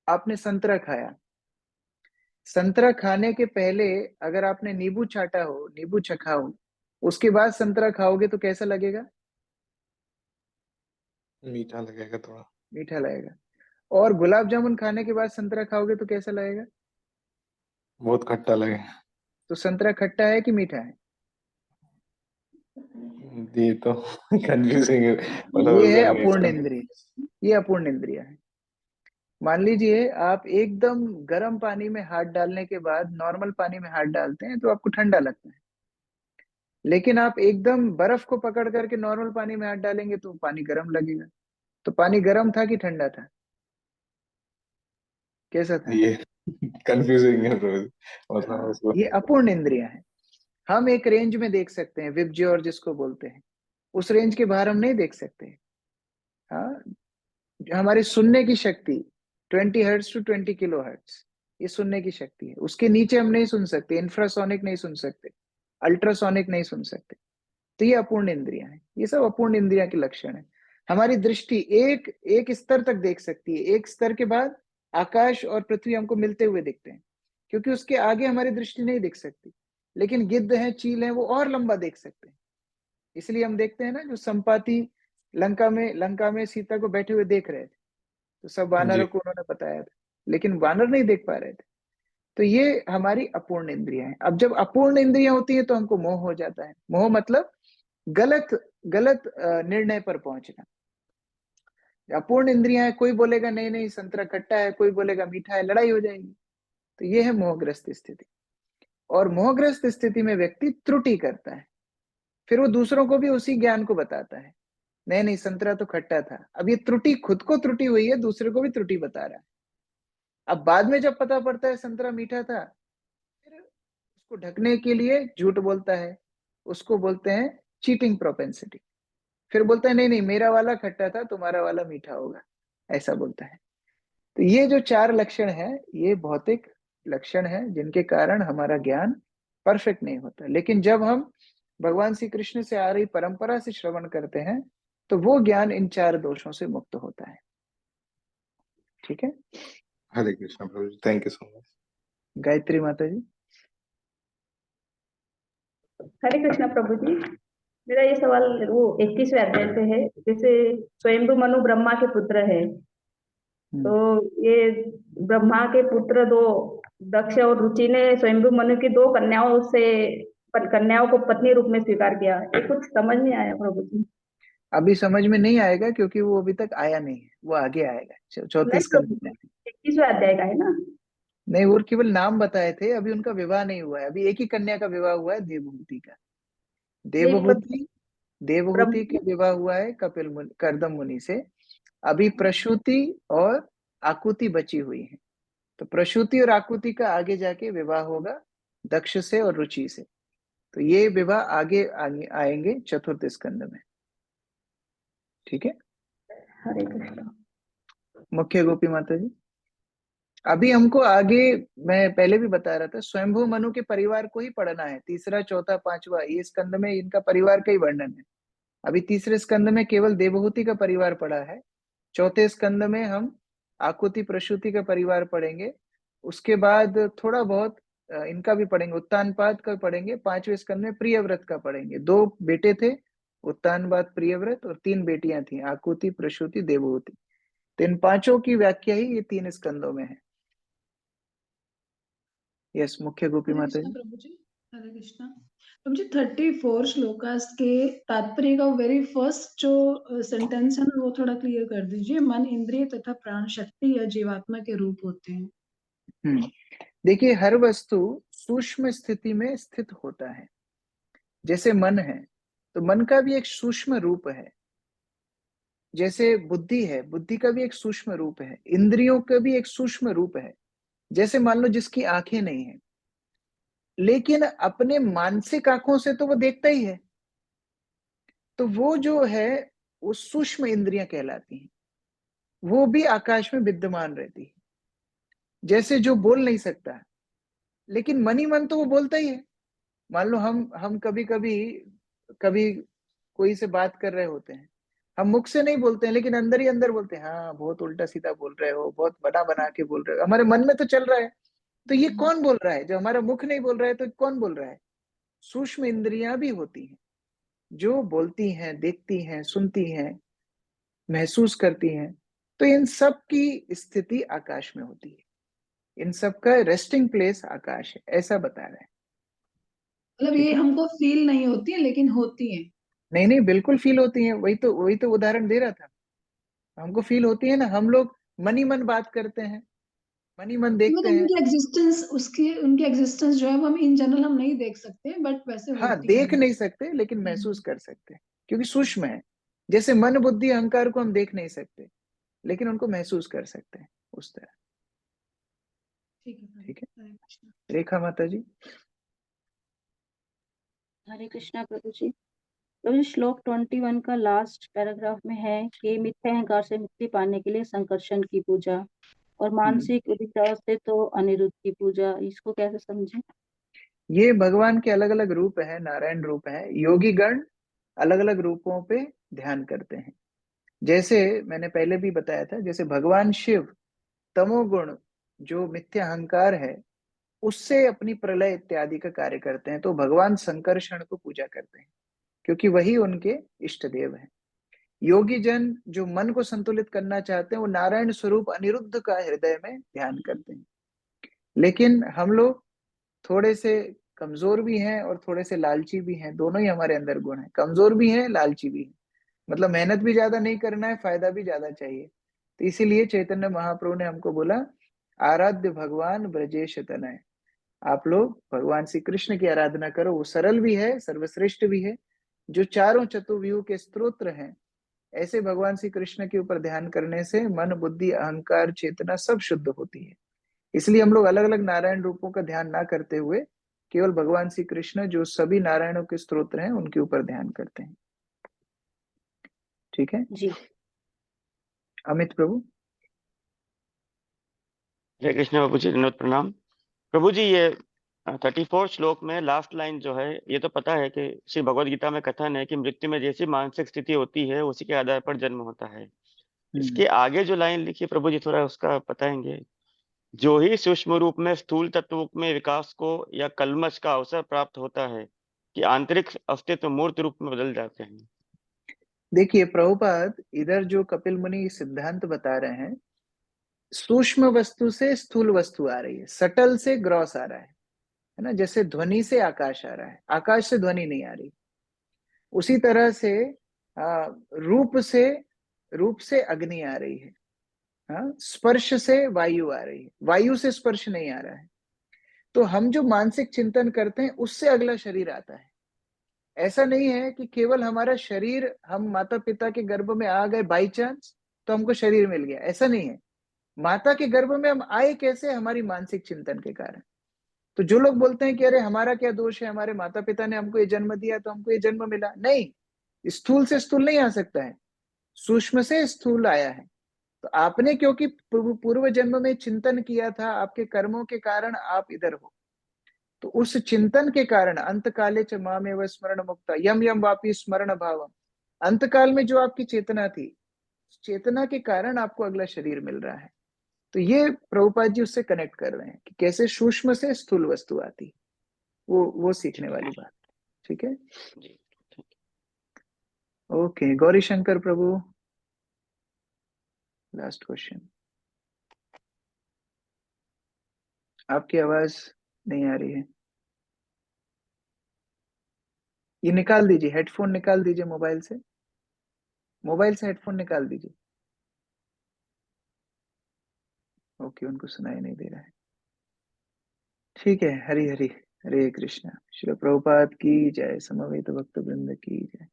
आपने संतरा खाया, संतरा खाने के पहले अगर आपने नींबू चाटा हो, नींबू चखा हो, उसके बाद संतरा खाओगे तो कैसा लगेगा? मीठा लगेगा, थोड़ा मीठा लगेगा। और गुलाब जामुन खाने के बाद संतरा खाओगे तो कैसा लगेगा? बहुत खट्टा लगेगा। तो संतरा खट्टा है कि मीठा है? ये तो कंफ्यूजिंग है, ये है मतलब अपूर्ण इंद्रिय, ये अपूर्ण इंद्रिया है। मान लीजिए आप एकदम गर्म पानी में हाथ डालने के बाद नॉर्मल पानी में हाथ डालते हैं तो आपको ठंडा लगता है, लेकिन आप एकदम बर्फ को पकड़ करके नॉर्मल पानी में हाथ डालेंगे तो पानी गर्म लगेगा। तो पानी गर्म था कि ठंडा था? कैसा था? ये कंफ्यूजिंग है प्रभु, मतलब उसको ये अपूर्ण इंद्रिया है। हम एक रेंज में देख सकते हैं, विबज्योर जिसको बोलते हैं, उस रेंज के बाहर हम नहीं देख सकते। हाँ, हमारी सुनने की शक्ति 20 हर्ट्ज टू 20 किलो हर्ट्ज, ये सुनने की शक्ति है। उसके नीचे हम नहीं सुन सकते, इंफ्रासोनिक नहीं सुन सकते, अल्ट्रासोनिक नहीं सुन सकते। तो ये अपूर्ण इंद्रियां हैं, ये सब अपूर्ण इंद्रिया के लक्षण है। हमारी दृष्टि एक एक स्तर तक देख सकती है, एक स्तर के बाद आकाश और पृथ्वी हमको मिलते हुए दिखते हैं, क्योंकि उसके आगे हमारी दृष्टि नहीं दिख सकती। लेकिन गिद्ध है, चील है, वो और लंबा देख सकते हैं। इसलिए हम देखते हैं ना, जो संपाति लंका में सीता को बैठे हुए देख रहे थे, तो सब वानरों को उन्होंने बताया था, लेकिन वानर नहीं देख पा रहे थे। तो ये हमारी अपूर्ण इंद्रियां हैं। अब जब अपूर्ण इंद्रियां होती हैं तो हमको मोह हो जाता है। मोह मतलब गलत गलत निर्णय पर पहुंचना। अपूर्ण इंद्रियां है, कोई बोलेगा नहीं नहीं संतरा खट्टा है, कोई बोलेगा मीठा है, लड़ाई हो जाएगी। तो ये है मोहग्रस्त स्थिति। और मोहग्रस्त स्थिति में व्यक्ति त्रुटि करता है, फिर वो दूसरों को भी उसी ज्ञान को बताता है, नहीं नहीं संतरा तो खट्टा था। अब ये त्रुटि खुद को त्रुटि हुई है, दूसरे को भी त्रुटि बता रहा है। अब बाद में जब पता पड़ता है संतरा मीठा था, फिर उसको ढकने के लिए झूठ बोलता है, उसको बोलते हैं चीटिंग प्रोपेंसिटी। फिर बोलता है नहीं नहीं मेरा वाला खट्टा था, तुम्हारा वाला मीठा होगा, ऐसा बोलता है। तो ये जो 4 लक्षण है, ये भौतिक लक्षण है जिनके कारण हमारा ज्ञान परफेक्ट नहीं होता। लेकिन जब हम भगवान श्री कृष्ण से आ रही परंपरा से श्रवण करते हैं तो वो ज्ञान इन 4 दोषों से मुक्त होता है। ठीक है, Hare Krishna Prabhu ji, thank you so much. Gayatri Mata ji. हरे कृष्णा प्रभु जी, मेरा ये सवाल वो 21वें अध्याय पे है। जैसे स्वयंभू मनु ब्रह्मा के पुत्र है, तो ये ब्रह्मा के पुत्र दो दक्ष और रुचि ने स्वयंभू मनु की 2 कन्याओं को पत्नी रूप में स्वीकार किया। ये कुछ समझ नहीं आया प्रभु जी। अभी समझ में नहीं आएगा क्योंकि वो अभी तक आया नहीं है, वो आगे आएगा। 34 स्कंद में 21वें अध्याय का है ना? नहीं, वो केवल नाम बताए थे, अभी उनका विवाह नहीं हुआ है। अभी एक ही कन्या का विवाह हुआ है, देवहूति का। देवहूति का विवाह हुआ है कर्दम मुनि से। अभी प्रसूति और आकुति बची हुई है। तो प्रसूति और आकुति का आगे जाके विवाह होगा दक्ष से और रुचि से। तो ये विवाह आगे आएंगे 4th स्कंद में। ठीक है, हरे कृष्णा। मुख्य गोपी माता जी। अभी हमको आगे, मैं पहले भी बता रहा था, स्वयंभू मनु के परिवार को ही पढ़ना है। 3रा, 4था, 5वां ये स्कंद में इनका परिवार का ही वर्णन है। अभी 3रे स्कंद में केवल देवहूति का परिवार पढ़ा है। 4थे स्कंद में हम आकुति प्रसूति का परिवार पढ़ेंगे। उसके बाद थोड़ा बहुत इनका भी पढ़ेंगे, उत्तानपाद का पढ़ेंगे। 5वें स्कंद में प्रियव्रत का पढ़ेंगे। 2 बेटे थे, उत्तानपाद, प्रियव्रत, और 3 बेटियां थी, आकुति, प्रसूति, देवहूति। तो इन 5 की व्याख्या ही ये 3 स्कंदों में है। यस, मुख्य गोपी माता जी। प्रभु जी, हरे कृष्णा प्रभु जी। 34 श्लोकास के तात्पर्य का वेरी फर्स्ट जो सेंटेंस है ना, वो थोड़ा क्लियर कर दीजिए। मन, इंद्रिय तथा प्राण शक्ति या जीवात्मा के रूप होते हैं। देखिए, हर वस्तु सूक्ष्म स्थिति में स्थित होता है। जैसे मन है, तो मन का भी एक सूक्ष्म रूप है। जैसे बुद्धि है, बुद्धि का भी एक सूक्ष्म रूप है। इंद्रियों का भी एक सूक्ष्म रूप है। जैसे मान लो जिसकी आंखें नहीं है, लेकिन अपने मानसिक आंखों से तो वो देखता ही है, तो वो जो है वो सूक्ष्म इंद्रियां कहलाती हैं। वो भी आकाश में विद्यमान रहती है। जैसे जो बोल नहीं सकता, लेकिन मन ही मन तो वो बोलता ही है। मान लो हम कभी कभी कोई से बात कर रहे होते हैं, हम मुख से नहीं बोलते हैं, लेकिन अंदर ही अंदर बोलते हैं, हाँ बहुत उल्टा सीधा बोल रहे हो, बहुत बना बना के बोल रहे हो, हमारे मन में तो चल रहा है। तो ये कौन बोल रहा है? जो हमारा मुख नहीं बोल रहा है, तो कौन बोल रहा है? सूक्ष्म इंद्रियां भी होती हैं जो बोलती हैं, देखती हैं, सुनती हैं, महसूस करती हैं। तो इन सब की स्थिति आकाश में होती है। इन सब का रेस्टिंग प्लेस आकाश है, ऐसा बता रहे हैं। मतलब ये हमको फील नहीं होती है, लेकिन होती है। नहीं नहीं, बिल्कुल फील होती है। वही तो उदाहरण दे रहा था। हमको फील होती है ना। हम लोग मन ही मन बात करते हैं, मन ही मन देखते हैं। उनकी एग्जिस्टेंस जो है वो हम इन जनरल हम नहीं देख सकते, बट वैसे हाँ, होती देख है। नहीं सकते, लेकिन महसूस कर सकते हैं, क्योंकि सूक्ष्म है। जैसे मन, बुद्धि, अहंकार को हम देख नहीं सकते, लेकिन उनको महसूस कर सकते हैं, उस तरह। ठीक है, रेखा माता जी। हरे कृष्णा प्रभु जी। प्रभु जी, श्लोक 21 का लास्ट पैराग्राफ में है कि मिथ्या अहंकार से मुक्ति पाने के लिए संकर्षण की पूजा और मानसिक उदिता से तो अनिरुद्ध की पूजा। इसको कैसे समझें? ये भगवान के अलग अलग रूप है, नारायण रूप है। योगी गण अलग अलग रूपों पे ध्यान करते हैं। जैसे मैंने पहले भी बताया था, जैसे भगवान शिव तमोगुण जो मिथ्या अहंकार है उससे अपनी प्रलय इत्यादि का कार्य करते हैं, तो भगवान संकर्षण को पूजा करते हैं, क्योंकि वही उनके इष्ट देव हैं। योगी जन जो मन को संतुलित करना चाहते हैं, वो नारायण स्वरूप अनिरुद्ध का हृदय में ध्यान करते हैं। लेकिन हम लोग थोड़े से कमजोर भी हैं और थोड़े से लालची भी हैं, दोनों ही हमारे अंदर गुण हैं, कमजोर भी हैं लालची भी हैं। मतलब मेहनत भी ज्यादा नहीं करना है, फायदा भी ज्यादा चाहिए। तो इसीलिए चैतन्य महाप्रभु ने हमको बोला, आराध्य भगवान ब्रजेश तनय, आप लोग भगवान श्री कृष्ण की आराधना करो, वो सरल भी है, सर्वश्रेष्ठ भी है, जो चारों चतुर्व्यूह के स्तोत्र हैं। ऐसे भगवान श्री कृष्ण के ऊपर ध्यान करने से मन, बुद्धि, अहंकार, चेतना सब शुद्ध होती है। इसलिए हम लोग अलग अलग नारायण रूपों का ध्यान ना करते हुए केवल भगवान श्री कृष्ण जो सभी नारायणों के स्तोत्र हैं उनके ऊपर ध्यान करते हैं। ठीक है जी। अमित प्रभु। हरे कृष्ण बाबू जी, धन्यवाद प्रणाम। प्रभु जी, ये 34 श्लोक में लास्ट लाइन जो है, ये तो पता है कि श्री भगवद गीता में कथन है कि मृत्यु में जैसी मानसिक स्थिति होती है उसी के आधार पर जन्म होता है। इसके आगे जो लाइन लिखी है प्रभु जी, थोड़ा उसका बताएंगे? जो ही सूक्ष्म रूप में स्थूल तत्व में विकास को या कलमश का अवसर प्राप्त होता है कि आंतरिक अस्तित्व मूर्त रूप में बदल जाते हैं। देखिए प्रभुपाद इधर जो कपिल मुनि सिद्धांत बता रहे हैं, सूक्ष्म वस्तु से स्थूल वस्तु आ रही है, सटल से ग्रॉस आ रहा है ना, जैसे ध्वनि से आकाश आ रहा है, आकाश से ध्वनि नहीं आ रही। उसी तरह से रूप से अग्नि आ रही है, स्पर्श से वायु आ रही है, वायु से स्पर्श नहीं आ रहा है। तो हम जो मानसिक चिंतन करते हैं उससे अगला शरीर आता है। ऐसा नहीं है कि केवल हमारा शरीर, हम माता पिता के गर्भ में आ गए बाई चांस तो हमको शरीर मिल गया, ऐसा नहीं है। माता के गर्भ में हम आए कैसे? हमारी मानसिक चिंतन के कारण। तो जो लोग बोलते हैं कि अरे हमारा क्या दोष है, हमारे माता पिता ने हमको ये जन्म दिया तो हमको ये जन्म मिला, नहीं, स्थूल से स्थूल नहीं आ सकता है, सूक्ष्म से स्थूल आया है। तो आपने क्योंकि पूर्व जन्म में चिंतन किया था, आपके कर्मों के कारण आप इधर हो। तो उस चिंतन के कारण अंत काले च मामेव स्मरण मुक्ता यम यम वापी स्मरण भावम, अंत काल में जो आपकी चेतना थी, चेतना के कारण आपको अगला शरीर मिल रहा है। तो ये प्रभुपाद जी उससे कनेक्ट कर रहे हैं कि कैसे सूक्ष्म से स्थूल वस्तु आती, वो सीखने वाली बात। ठीक है, ओके। गौरी शंकर प्रभु, लास्ट क्वेश्चन। आपकी आवाज नहीं आ रही है, ये निकाल दीजिए, हेडफोन निकाल दीजिए, मोबाइल से हेडफोन निकाल दीजिए। ओके, उनको सुनाई नहीं दे रहा है। ठीक है, हरि हरि हरे कृष्णा। श्री प्रभुपाद की जय, समवेत भक्त वृंद की जय,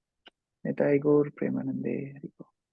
निताई गौर प्रेमानंदे हरि।